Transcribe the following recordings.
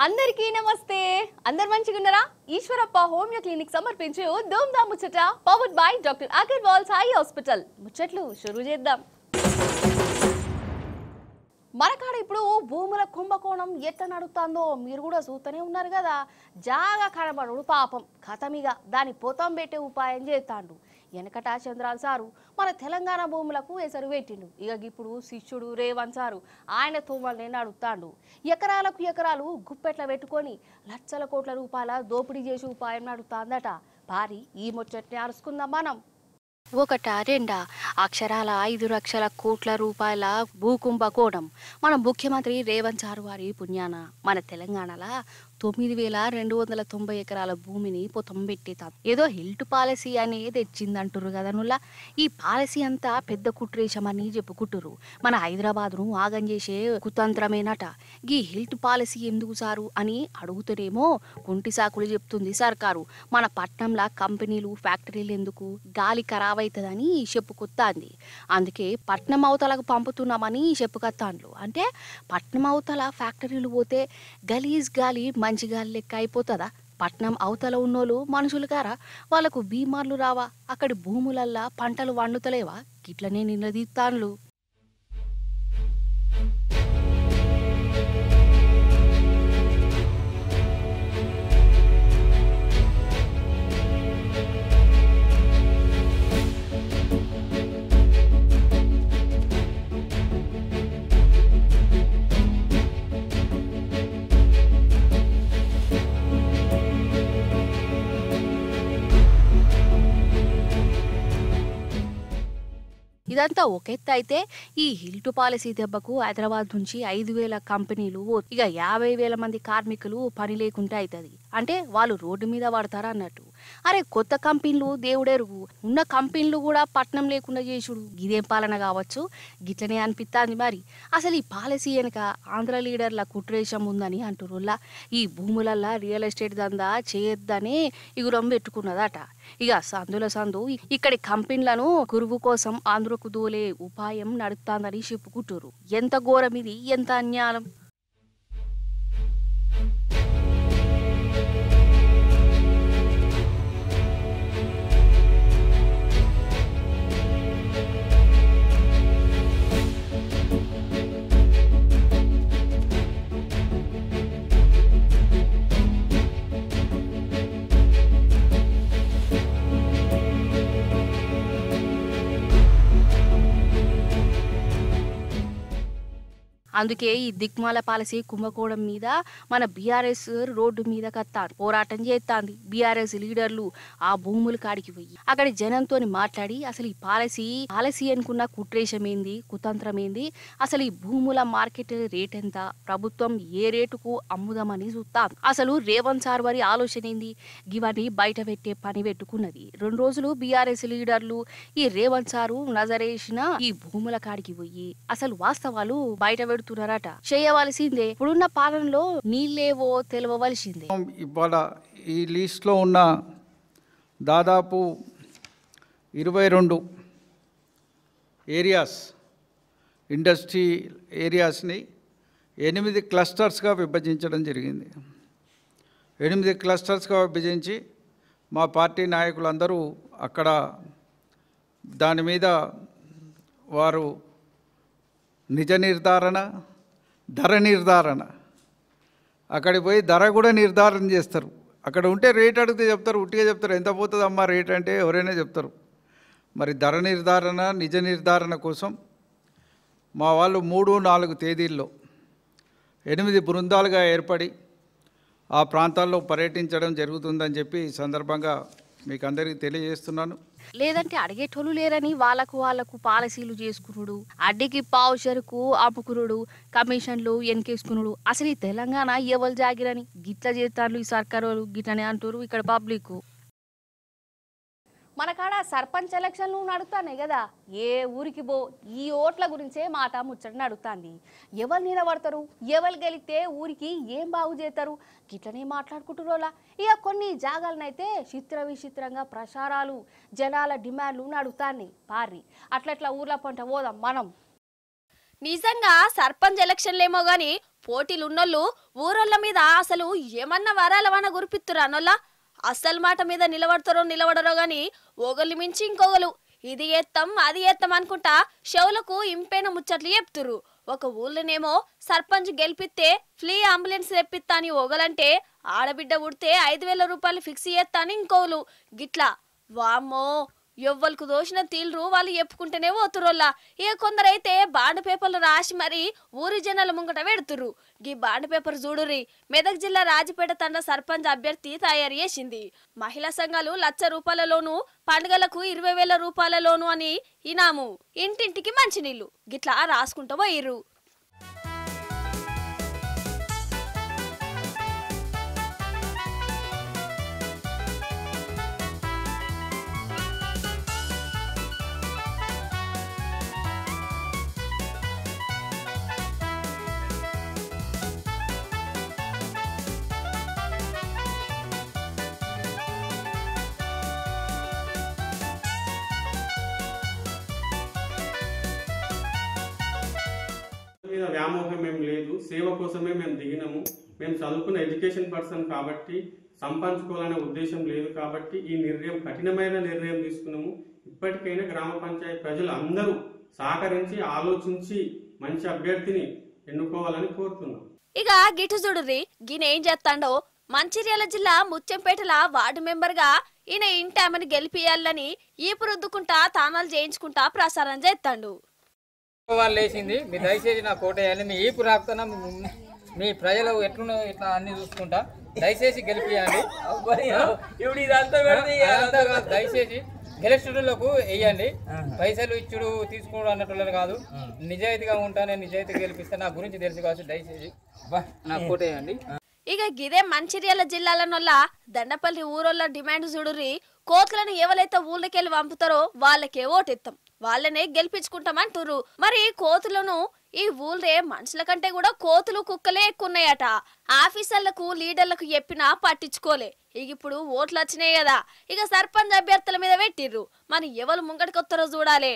అందరికీ నమస్తే. అందరు మంచిగున్నారా? ఈశ్వరప్ప హోమియో క్లినిక్ సమర్పించే ధూమ్ ధామ్ ముచ్చట powered by doctor Agarwal Sai hospital. ముచ్చట్లు షురూ చేద్దాం. మనకాడ ఇప్పుడు భూముల కుంభకోణం ఎట్లా నడుస్తుందో మీరు కూడా చూస్తూనే ఉన్నారు కదా. జాగా కనబడు పాపం కథమిగా దాని పొతం పెట్టే ఉపాయం చేస్తాడు. వెనకట చంద్రాల్ సారు మన తెలంగాణ భూములకు ఎసరు పెట్టిండు. ఇక ఇప్పుడు శిష్యుడు రేవంత్ సారు ఆయన తూమల్ని నడుస్తాడు. ఎకరాలకు ఎకరాలు గుప్పెట్ల పెట్టుకొని లక్షల కోట్ల రూపాయల దోపిడీ చేసి ఉపాయం నడుస్తుందట. భారీ ఈ ముచ్చట్ని అరుచుకుందాం మనం. ఒకట రెండా అక్షరాల 5 లక్షల కోట్ల రూపాయల భూకుంభకోణం మన ముఖ్యమంత్రి రేవంత్ సారు వారి పుణ్యాన మన తెలంగాణలో 9,290 ఎకరాల భూమిని పొతం పెట్టేతాం. ఏదో హిల్ట్ పాలసీ అనేది తెచ్చిందంటురు కదా. నుల్లా ఈ పాలసీ అంతా పెద్ద కుట్రేశమని చెప్పుకుంటురు. మన హైదరాబాద్ను ఆగం చేసే కుతంత్రమేనట. ఈ హిల్ట్ పాలసీ ఎందుకు సారు అని అడుగుతూనేమో కుంటి సాకులు చెప్తుంది సర్కారు. మన పట్నంలా కంపెనీలు ఫ్యాక్టరీలు ఎందుకు, గాలి ఖరాబ్ అవుతుందని చెప్పుకొత్తాంది. అందుకే పట్నం అవతలకు పంపుతున్నామని చెప్పుకొత్తాండ్లు. అంటే పట్నం అవతల ఫ్యాక్టరీలు పోతే గలీజ్ గాలి మంచి గాలి లెక్క అయిపోతుందా? పట్నం అవతల ఉన్నోళ్ళు మనుషులు కారా? వాళ్ళకు బీమార్లు రావా? అక్కడి భూములల్లా పంటలు వండుతలేవా? గిట్లనే నిలదీస్తాన్లు. ఇదంతా ఒక ఎత్తు అయితే ఈ హిల్ట్ పాలసీ దెబ్బకు హైదరాబాద్ నుంచి 5,000 కంపెనీలు, ఇక 50,000 మంది కార్మికులు పని లేకుండా అవుతుంది. అంటే వాళ్ళు రోడ్డు మీద పడతారా అన్నట్టు. అరే కొత్త కంపెనీలు దేవుడెరుగు, ఉన్న కంపెనీలు కూడా పట్నం లేకుండా చేసుడు ఇదేం పాలన కావచ్చు? గిట్లనే అనిపిస్తుంది. మరి అసలు ఈ పాలసీ వెనుక ఆంధ్ర లీడర్ల కుట్రేషం ఉందని అంటురుల్లా. ఈ భూములల్లా రియల్ ఎస్టేట్ దందా చేయొద్దనే ఇగురం పెట్టుకున్నదట. ఇక సందుల సందు ఇక్కడి కంపెనీలను గురువు కోసం ఆంధ్రకు దోలే ఉపాయం నడుస్తుందని చెప్పుకుంటారు. ఎంత ఘోరం ఇది, ఎంత అన్యాయం! అందుకే ఈ దిక్మాల పాలసీ కుంభకోణం మీద మన బీఆర్ఎస్ రోడ్డు మీద కత్తాంది, పోరాటం చేస్తాంది. బీఆర్ఎస్ లీడర్లు ఆ భూముల కాడికి పోయి అక్కడి జనంతో మాట్లాడి అసలు ఈ పాలసీ అనుకున్న కుట్రేషం ఏంది, కుతంత్రం ఏంది, అసలు ఈ భూముల మార్కెట్ రేట్ ఎంత, ప్రభుత్వం ఏ రేటుకు అమ్ముదామని చూస్తాం. అసలు రేవంత్ సార్ వారి ఆలోచన ఏంది, ఇవన్నీ బయట పెట్టే పని పెట్టుకున్నది. 2 రోజులు బీఆర్ఎస్ లీడర్లు ఈ రేవంత్ సారు నజరేసిన ఈ భూముల కాడికి పోయి అసలు వాస్తవాలు బయట పెడుతున్నారట. చేయవలసిందే, ఇప్పుడున్న పాలనలో నీళ్ళేవో తెలవవలసిందే. ఇవాళ ఈ లిస్ట్లో ఉన్న దాదాపు 22 ఏరియాస్, ఇండస్ట్రీ ఏరియాస్ని 8 క్లస్టర్స్గా విభజించడం జరిగింది. 8 క్లస్టర్స్గా విభజించి మా పార్టీ నాయకులందరూ అక్కడ దాని మీద వారు నిజ నిర్ధారణ, ధర నిర్ధారణ, అక్కడికి పోయి ధర కూడా నిర్ధారణ చేస్తారు. అక్కడ ఉంటే రేట్ అడిగితే చెప్తారు, ఉట్టిగా చెప్తారు, ఎంత పోతుందమ్మా రేట్ అంటే ఎవరైనా చెప్తారు. మరి ధర నిర్ధారణ, నిజ నిర్ధారణ కోసం మా వాళ్ళు 3-4 తేదీల్లో 8 బృందాలుగా ఏర్పడి ఆ ప్రాంతాల్లో పర్యటించడం జరుగుతుందని చెప్పి ఈ సందర్భంగా మీకు అందరికీ తెలియజేస్తున్నాను. లేదంటే అడిగేటోళ్ళు లేరని వాళ్ళకు పాలసీలు చేసుకునుడు, అడ్డికి పావుషరుకు అమ్ముకునుడు, కమిషన్లు ఎన్కేసుకునుడు. అసలు ఈ తెలంగాణ ఎవరు జాగిరని గిట్ల చేస్తాను ఈ సర్కారు గిట్లనే అంటారు ఇక్కడ పబ్లిక్. మన కాడ సర్పంచ్ ఎలక్షన్లు నడుస్తున్నాయి కదా. ఏ ఊరికి పో ఈ ఓట్ల గురించే మాట ముచ్చట నడుస్తుంది. ఎవరు నిలబడతారు, ఎవరు గెలిస్తే ఊరికి ఏం బాగు చేస్తారు, గిట్లనే మాట్లాడుకుంటురోలా. ఇక కొన్ని జాగాలనైతే చిత్ర విచిత్రంగా ప్రచారాలు, జనాల డిమాండ్లు నడుస్తాయి. పారి అట్లట్లా ఊర్ల పంట పోదాం మనం. నిజంగా సర్పంచ్ ఎలక్షన్లేమో గాని పోటీలు ఉన్నోళ్ళు ఊరోళ్ళ మీద అసలు ఏమన్నా వరాల వాన గురిపిత్తురా అనోళ్ళ అస్సలు మాట మీద నిలబడరో గాని ఒకళ్ళు మించి ఇంకొకరు ఇది ఎత్తం అది ఎత్తం అనుకుంటా షవులకు ఇంపైన ముచ్చట్లు చెప్తురు. ఒక ఊళ్ళోనేమో సర్పంచ్ గెలిపిస్తే ఫ్రీ అంబులెన్స్ తెప్పిస్తా అని ఓగలంటే ఆడబిడ్డ ఉడితే 5,000 రూపాయలు ఫిక్స్ చేస్తా అని ఇంకోలు గిట్లా. వామ్మో ఎవ్వరికి దోషిన తీల్రు వాళ్ళు చెప్పుకుంటేనే పోతురోళ్ళ. ఇక కొందరైతే బాండ్ పేపర్లు రాసి మరి ఊరి జనాల ముంగట పెడుతురు. గీ బాండ్ పేపర్ చూడురి మెదక్ జిల్లా రాజపేట తండ సర్పంచ్ అభ్యర్థి తయారు చేసింది. మహిళా సంఘాలు ₹1,00,000 పండుగలకు 20,000 రూపాయలలోను అని ఇనాము, ఇంటింటికి మంచినీళ్లు గిట్లా రాసుకుంటూ పోయిర్రు. మీద వ్యామోహం ఏం లేదు, సేవ కోసమే మేము దిగినాము. మేము చదువుకున్న ఎడ్యుకేషన్ పర్సన్ కాబట్టి సంపాదించుకోవాలనే ఉద్దేశం లేదు కాబట్టి ఈ నిర్ణయం కఠినమైన నిర్ణయం తీసుకున్నాము. ఇప్పటికైనా గ్రామ పంచాయతీ ప్రజలు అందరూ సహకరించి ఆలోచించి మంచి అభ్యర్థిని ఎన్నుకోవాలని కోరుతున్నాం. ఇక గిటు చూడుర్రి గిన ఏం చేస్తాడో. మంచిర్యాల జిల్లా ముత్యంపేటల వార్డు మెంబర్ గా ఈయన ఇంటి ఆమెను గెలిపియాలని ఈపు రుద్దుకుంటా తానాలు చేయించుకుంటా ప్రసారం చేస్తాడు. వాళ్ళు వేసింది మీరు దయచేసి నా కోటేయాలి, మీ ఈపు రాకుతున్నా మీ ప్రజలు ఎట్లున్నో ఇట్లా అన్ని చూసుకుంటా దయచేసి గెలిపియండి. దయచేసి గెలిచేటోళ్లకు వేయండి. పైసలు ఇచ్చుడు తీసుకోవడం అన్నట్టు కాదు, నిజాయితీగా ఉంటా, నేను నిజాయితీ గెలిపిస్తే నా గురించి తెలుసు కావచ్చు. దయచేసి నా కోటేయండి. ఇక గిదే మంచిర్యాల జిల్లాలనొల్ల దండపల్లి ఊరోళ్ళ డిమాండ్ చూడుర్రి. కోతులను ఎవరైతే ఊళ్ళకెళ్ళి పంపుతారో వాళ్ళకే ఓటెత్తాం, వాళ్ళనే గెలిపించుకుంటామంటుర్రు. మరి కోతులను ఈ ఊళ్ళే మనుషుల కంటే కూడా కోతులు కుక్కలే ఎక్కున్నాయట. ఆఫీసర్లకు లీడర్లకు చెప్పినా పట్టించుకోలే. ఇక ఇప్పుడు ఓట్లు వచ్చినాయి కదా, ఇక సర్పంచ్ అభ్యర్థుల మీద పెట్టిర్రు. మరి ఎవరు ముంగటికొస్తారో చూడాలి.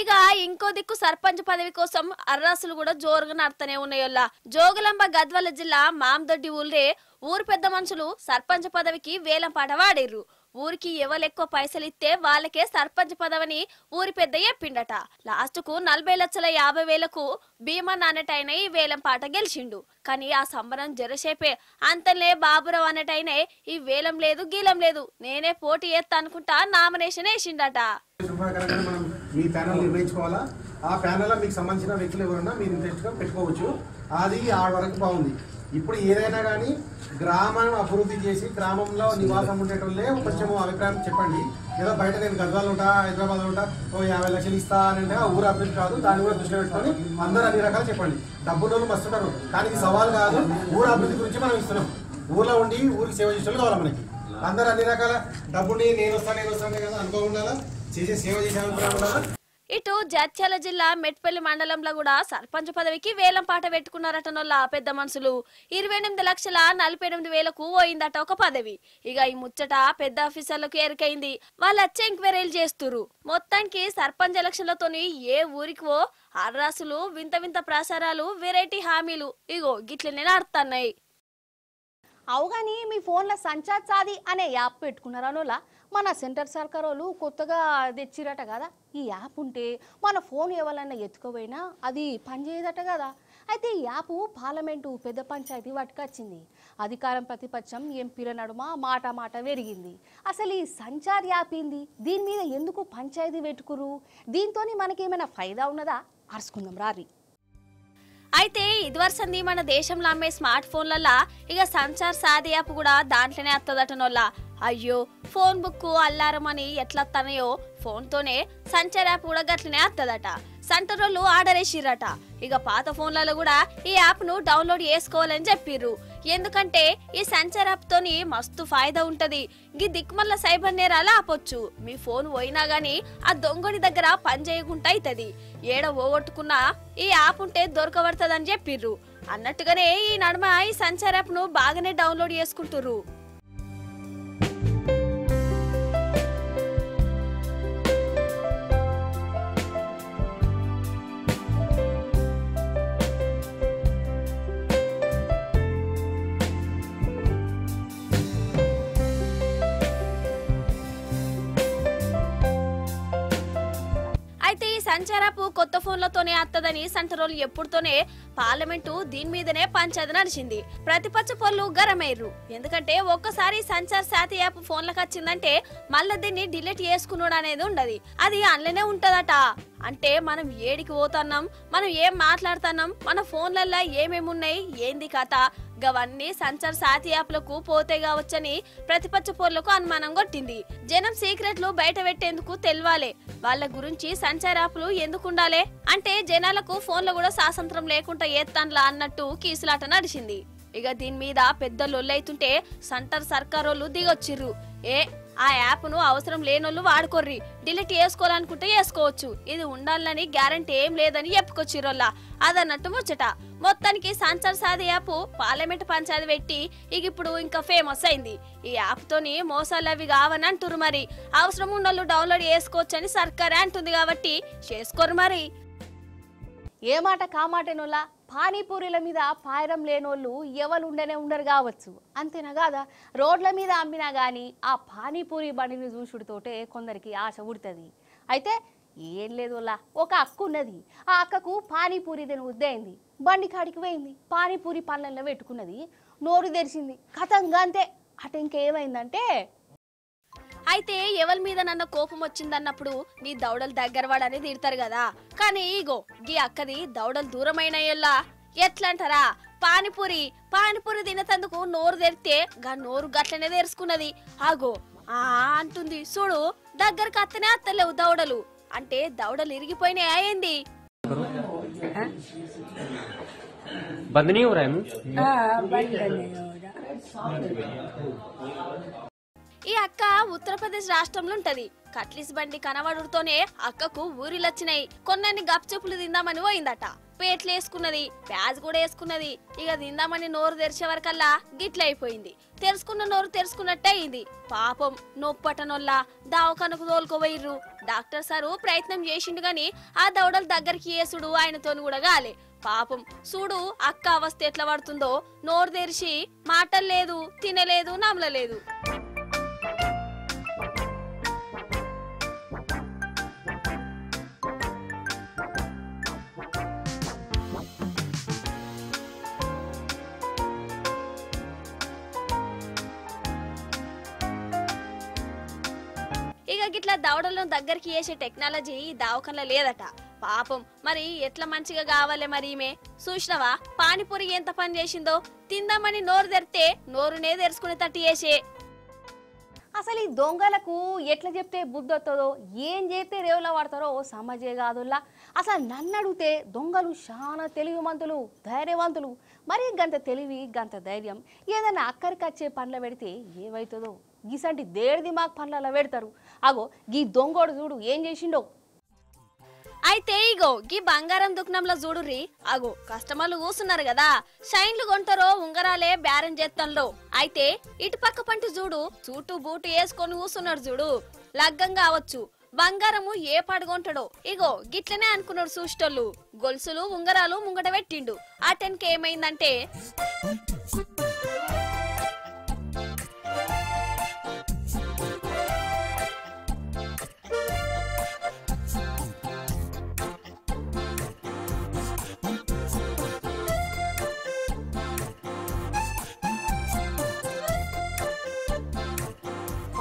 ఇక ఇంకో దిక్కు సర్పంచ్ పదవి కోసం అర్రాసులు కూడా జోరుగా నడుతూనే ఉన్నాయొల్ల. జోగులాంబ గద్వాల జిల్లా మామదొడ్డి ఊళ్ళే ఊరు పెద్ద మనుషులు సర్పంచ్ పదవికి వేలం పాట వాడిర్రు. ఊరికి ఎవరెక్కువ పైసలు ఇస్తే వాళ్ళకే సర్పంచ్ పదవిని ఊరి పెద్ద చెప్పిండట. లాస్ట్ కు 40,50,000కు భీమా నాన్నటైన ఈ వేలం పాట గెలిచిండు. కానీ ఆ సంబరం జరసేపే. అంతలే బాబురావు అన్నటైనే ఈ వేలం లేదు గీలం లేదు, నేనే పోటీ చేస్తా అనుకుంటా నామినేషన్ వేసిండట. మీ ప్యానల్ నిర్ణయించుకోవాలా, ఆ ప్యానల్ మీకు సంబంధించిన వ్యక్తులు ఎవరన్నా మీరు ఇంట్రెస్ట్గా పెట్టుకోవచ్చు. అది ఆ వరకు బాగుంది. ఇప్పుడు ఏదైనా కానీ గ్రామం అభివృద్ధి చేసి గ్రామంలో నివాసం ఉండేటోళ్ళే కొంచెం అభిప్రాయం చెప్పండి. ఏదో బయట నేను గద్వాలు ఉంటా, హైదరాబాద్ ఉంటా, 50 లక్షలు ఇస్తా అంటే ఆ ఊరు అభివృద్ధి కాదు. దాన్ని కూడా దృష్టిలో పెట్టుకొని అందరూ అన్ని రకాలు చెప్పండి. డబ్బులు మస్తుంటారు కానీ ఇది సవాల్ కాదు. ఊరు అభివృద్ధి గురించి మనం ఇస్తున్నాం. ఊర్లో ఉండి ఊరికి సేవ చేసేవాళ్ళు కావాలి మనకి. అందరూ అన్ని రకాల డబ్బుని నేను వస్తాను కదా అనుకోకుండా చేసే సేవ చేసే అభిప్రాయం ఉండాలా. ఇటు జడ్చర్ల జిల్లా మెట్పల్లి మండలంలో కూడా సర్పంచ్ పదవికి వేలం పాట పెట్టుకున్నారటనోళ్ళ పెద్ద మనుషులు. 28,48,000కు పోయిందట ఒక పదవి. ఇక ఈ ముచ్చట పెద్ద ఆఫీసర్లకు ఎరికైంది. వాళ్ళు వచ్చే ఎంక్వైరీలు చేస్తురు. మొత్తానికి సర్పంచ్ ఎలక్షన్లతోని ఏ ఊరికో అర్రాసులు, వింత వింత ప్రసారాలు, వెరైటీ హామీలు ఇగో గిట్లనే నడుతున్నాయి. అవుగాని మీ ఫోన్లో సంచార్ సాది అనే యాప్ పెట్టుకున్నారనోలా. మన సెంటర్ సర్కార్ వాళ్ళు కొత్తగా తెచ్చిరట కదా. ఈ యాప్ ఉంటే మన ఫోన్ ఎవరైనా ఎత్తుకోపోయినా అది పనిచేయదట కదా. అయితే ఈ యాప్ పార్లమెంటు పెద్ద పంచాయతీ పట్టుకొచ్చింది. అధికారం ప్రతిపక్షం ఎంపీల నడుమ మాట పెరిగింది. అసలు ఈ సంచార్ యాప్ ఏంది, దీని మీద ఎందుకు పంచాయతీ పెట్టుకురు, దీంతో మనకేమైనా ఫైదా ఉన్నదా అరుచుకుందాం రారి. అయితే ఇదివరసంది మన దేశంలో అమ్మే స్మార్ట్ ఫోన్లల్లా ఇక సంచార్ సాది యాప్ కూడా దాంట్లోనే వస్తుందటనోళ్ళ. అయ్యో ఫోన్ బుక్ అల్లారం అని ఎట్లా తనయో ఫోన్తోనే సంచార్ యాప్ కూడా గట్లనే వస్తుందట. సెంటరోళ్ళు ఆర్డర్ వేసిర్రట. ఇక పాత ఫోన్లలో కూడా ఈ యాప్ ను డౌన్లోడ్ చేసుకోవాలని చెప్పిర్రు. ఎందుకంటే ఈ సంచార్ యాప్ తోని మస్తు ఫాయిదా ఉంటది. ఈ దిక్కుమల్ల సైబర్ నేరాలు ఆపొచ్చు. మీ ఫోన్ పోయినా గానీ ఆ దొంగని దగ్గర పని చేయకుండా అవుతుంది. ఏడ పోగొట్టుకున్నా ఈ యాప్ ఉంటే దొరకబడుతుందని చెప్పిర్రు. అన్నట్టుగానే ఈ నడుమ ఈ సంచార్ యాప్ ను బాగానే డౌన్లోడ్ చేసుకుంటుర్రు. అయితే ఈ సంచార్ యాప్ కొత్త ఫోన్లతోనే వస్తదని సెంటరోళ్ళు ఎప్పుడుతోనే పార్లమెంటు దీని మీదనే పంచాయతీ నడిచింది. ప్రతిపక్ష పనులు గరమయ్యారు. ఎందుకంటే ఒక్కసారి సంచార్ సాతి యాప్ ఫోన్లకు వచ్చిందంటే మళ్ళీ దీన్ని డిలీట్ చేసుకున్నాడు అనేది ఉండదు. అది అందులోనే ఉంటదట. అంటే మనం ఏడికి పోతున్నాం, మనం ఏం మాట్లాడుతున్నాం, మన ఫోన్లల్లో ఏమేమి ఉన్నాయి, ఏంది కథ, గవన్నీ సంచార్ సాతి యాప్లకు పోతే కావచ్చని ప్రతిపక్ష పోర్లకు అనుమానం కొట్టింది. జనం సీక్రెట్లు బయట పెట్టేందుకు తెలవాలే. వాళ్ళ గురించి సంచార్ యాప్లు ఎందుకు ఉండాలి అంటే జనాలకు ఫోన్లో కూడా స్వాతంత్రం లేకుండా ఏత్తాన్లా అన్నట్టు కీసులాట నడిచింది. ఇక దీని మీద పెద్ద లొల్లైతుంటే సెంటర్ సర్కారోళ్ళు దిగొచ్చిర్రు. ఆ యాప్ ను అవసరం లేనోళ్ళు వాడుకోర్రి, డిలీట్ చేసుకోవాలనుకుంటే చేసుకోవచ్చు, ఇది ఉండాలని గ్యారంటీ ఏం లేదని చెప్పుకొచ్చిర్రోల్లా. అదన్నట్టు ముచ్చట. మొత్తానికి సంచార్ సాధి యాప్ పార్లమెంట్ పంచాయతీ పెట్టి ఇప్పుడు ఇంకా ఫేమస్ అయింది. ఈ యాప్ తోని మోసాలు అవి కావని అంటురు. మరి అవసరం ఉన్నోళ్ళు డౌన్లోడ్ చేసుకోవచ్చని సర్కారే అంటుంది కాబట్టి చేసుకోరు. మరి ఏ మాట కామాటేనోళ్ళ పానీపూరీల మీద పాయరం లేనోళ్ళు ఎవరు ఉండరు కావచ్చు. అంతేనా కాదా? రోడ్ల మీద అమ్మినా కానీ ఆ పానీపూరి బండిని చూసుడుతోటే కొందరికి ఆశ ఉడుతుంది. అయితే ఏం లేదు, ఒక అక్క ఉన్నది. ఆ అక్కకు పానీపూరి తిని ఉద్దయింది. బండి కాడికి పోయింది, పానీపూరి పళ్ళల్లో పెట్టుకున్నది, నోరు తెరిచింది, కథంగా అంతే. అటు ఇంకేమైందంటే అయితే ఎవరి మీద నన్న కోపం వచ్చిందన్నప్పుడు నీ దౌడలు దగ్గర వాడని తిడతారు కదా. కానీ ఈగో గీ అక్కది దౌడలు దూరమైనయ్యల్లా. ఎట్లా అంటారా? పానీపూరి తినేందుకు నోరు తెరితే గా నోరు గట్లనే తెరుచుకున్నది. ఆగో అంటుంది చూడు, దగ్గరకు అత్తనే అత్తలేవు దౌడలు. అంటే దౌడలు ఇరిగిపోయినాయి. అయింది ఈ అక్క ఉత్తరప్రదేశ్ రాష్ట్రంలో ఉంటది. కట్లీస్ బండి కనబడుతోనే అక్కకు ఊరిలొచ్చినాయి. కొన్నన్ని గప్చుప్పులు తిందామని పోయిందట. పేట్లు వేసుకున్నది, ప్యాజ్ కూడా వేసుకున్నది. ఇక తిందామని నోరు తెరిచే వరకల్లా గిట్లయిపోయింది. తెరుచుకున్న నోరు తెరుచుకున్నట్టే అయింది. పాపం నొప్పటనొల్లా దావకనకు తోలుకోబోయిర్రు. డాక్టర్ సారు ప్రయత్నం చేసిండు గాని ఆ దౌడలు దగ్గరికి వేసుడు ఆయనతోని కూడా గాలే. పాపం చూడు అక్క అవస్థ ఎట్లా పడుతుందో. నోరు తెరిచి మాటలు లేదు, తినలేదు, నమలలేదు. ఇక గిట్లా దవడలను దగ్గరికి వేసే టెక్నాలజీ ఈ దావకంలో లేదట. పాపం మరి ఎట్లా మంచిగా కావాలి మరి. ఈమె చూసినవా పానీపూరి ఎంత పని చేసిందో. తిందామని నోరు తెరితే నోరునే తెరుచుకుని తట్టి వేసే. అసలు ఈ దొంగలకు ఎట్లా చెప్తే బుద్ధి వస్తుందో, ఏం చేస్తే రేవులో పడతారో సమజే కాదుల్లా. అసలు నన్ను అడిగితే దొంగలు చాలా తెలివిమంతులు, ధైర్యవంతులు. మరి గంత తెలివి, గంత ధైర్యం ఏదైనా అక్కడికి వచ్చే పనులు పెడితే ఏమవుతుందో. గీసంటి దేడిది మాకు పనులలో పెడతారు. అగో గీ దొంగోడు చూడు ఏం చేసిండో. అయితే ఇగో గీ బంగారం దుకాణంలో చూడుర్రి. అగో కస్టమర్లు కూసున్నారు కదా, షైన్లు కొంటారో ఉంగరాలే బేరం చేస్తాంలో. అయితే ఇటు పక్క పంటి చూడు, చూటు బూటు వేసుకొని కూసున్నాడు చూడు. లగ్గం కావచ్చు, బంగారము ఏ పడుగొంటాడో. ఇగో గిట్లనే అనుకున్నాడు చూసేటోళ్ళు. గొలుసులు ఉంగరాలు ముంగట పెట్టిండు. అటెన్కి ఏమైందంటే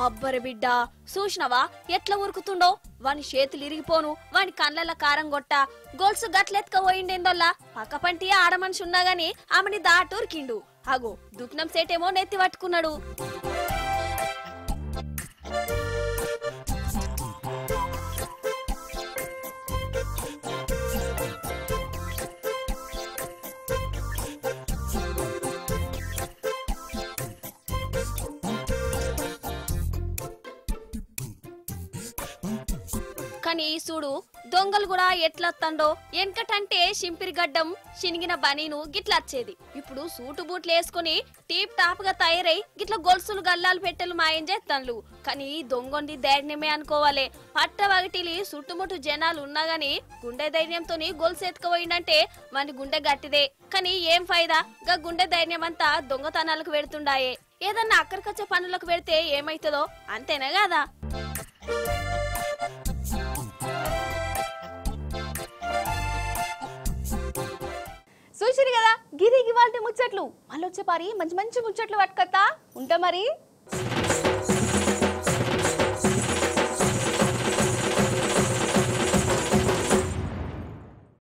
అబ్బరి బిడ్డ చూసినవా ఎట్లా ఉరుకుతుండో. వాని చేతులు ఇరిగిపోను, వాని కళ్ళ కారం కొట్ట, గొలుసు గట్లెత్క పోయిండేందోల్లా. పక్క పంటి ఆడ మనిషి ఉన్నా గాని ఆమెని దాటూరికిండు. అగో దుఃఖనం సేటేమో నెత్తి పట్టుకున్నాడు. కానీ చూడు దొంగలు కూడా ఎట్లత్తండో వెనకటంటే సింపిరిగడ్డం చినిగిన బనీను గిట్లా వచ్చేది ఇప్పుడు సూటు బూట్లు వేసుకుని టీప్ టాప్ గా తయారై గిట్ల గొలుసులు గల్లాలు పెట్టెలు మాయం చేస్తాన్లు కానీ దొంగొంది ధైర్యమే అనుకోవాలి పట్ట వగటిలి చుట్టుముట్టు జనాలు ఉన్నా గాని గుండె ధైర్యంతో గొలుసు ఎత్తుకుపోయిందంటే మన గుండె గట్టిదే కానీ ఏం ఫైదా గా గుండె ధైర్యం అంతా దొంగతనాలకు పెడుతుండాయే ఏదన్నా అక్కడికొచ్చే పనులకు పెడితే ఏమైతుందో అంతేనా కదా చూసిరు కదా గిరి గివాల్టి ముచ్చట్లు మళ్ళీ వచ్చే పారి మంచి మంచి ముచ్చట్లు పట్టుకొత్తా ఉంటా మరి.